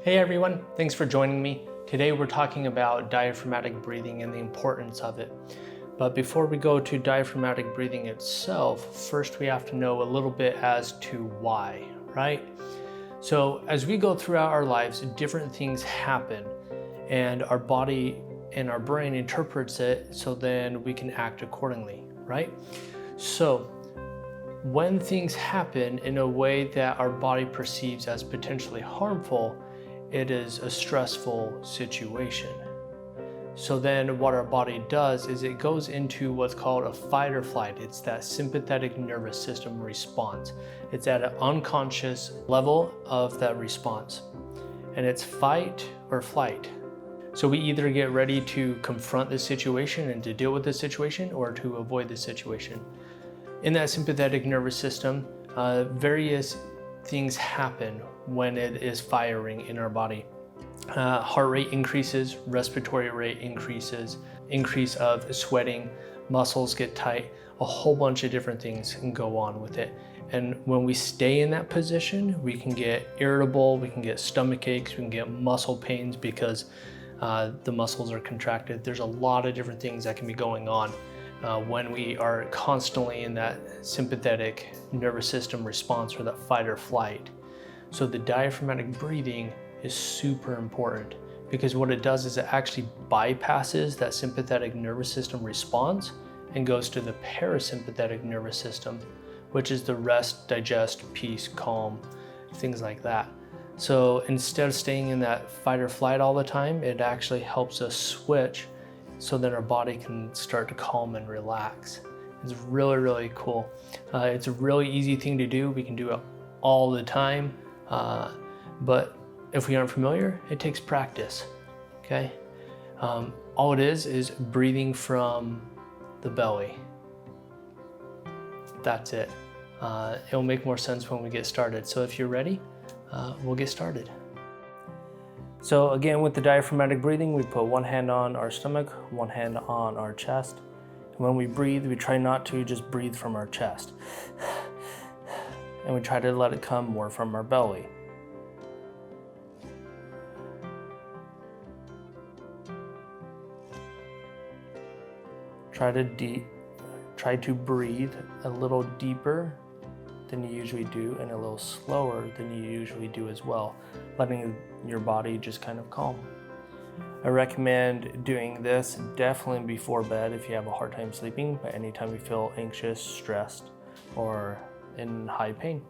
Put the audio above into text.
Hey everyone, thanks for joining me. Today we're talking about diaphragmatic breathing and the importance of it. But before we go to diaphragmatic breathing itself, first we have to know a little bit as to why, right? So as we go throughout our lives, different things happen and our body and our brain interprets it so then we can act accordingly, right? So when things happen in a way that our body perceives as potentially harmful, it is a stressful situation. So then what our body does is it goes into what's called a fight or flight. It's that sympathetic nervous system response. It's at an unconscious level of that response. And it's fight or flight. So we either get ready to confront the situation and to deal with the situation or to avoid the situation. In that sympathetic nervous system, various things happen when it is firing in our body. Heart rate increases, respiratory rate increases, increase of sweating, muscles get tight, a whole bunch of different things can go on with it. And when we stay in that position, we can get irritable, we can get stomach aches, we can get muscle pains because the muscles are contracted. There's a lot of different things that can be going on when we are constantly in that sympathetic nervous system response or that fight or flight. So the diaphragmatic breathing is super important because what it does is it actually bypasses that sympathetic nervous system response and goes to the parasympathetic nervous system, which is the rest, digest, peace, calm, things like that. So instead of staying in that fight or flight all the time, it actually helps us switch so that our body can start to calm and relax. It's really, really cool. It's a really easy thing to do. We can do it all the time. But if we aren't familiar, it takes practice, okay? All it is breathing from the belly. That's it. It'll make more sense when we get started. So if you're ready, we'll get started. So again, with the diaphragmatic breathing, we put one hand on our stomach, one hand on our chest. And when we breathe, we try not to just breathe from our chest. And we try to let it come more from our belly. Try to breathe a little deeper than you usually do and a little slower than you usually do as well, letting your body just kind of calm. I recommend doing this definitely before bed if you have a hard time sleeping, but anytime you feel anxious, stressed, or in high pain.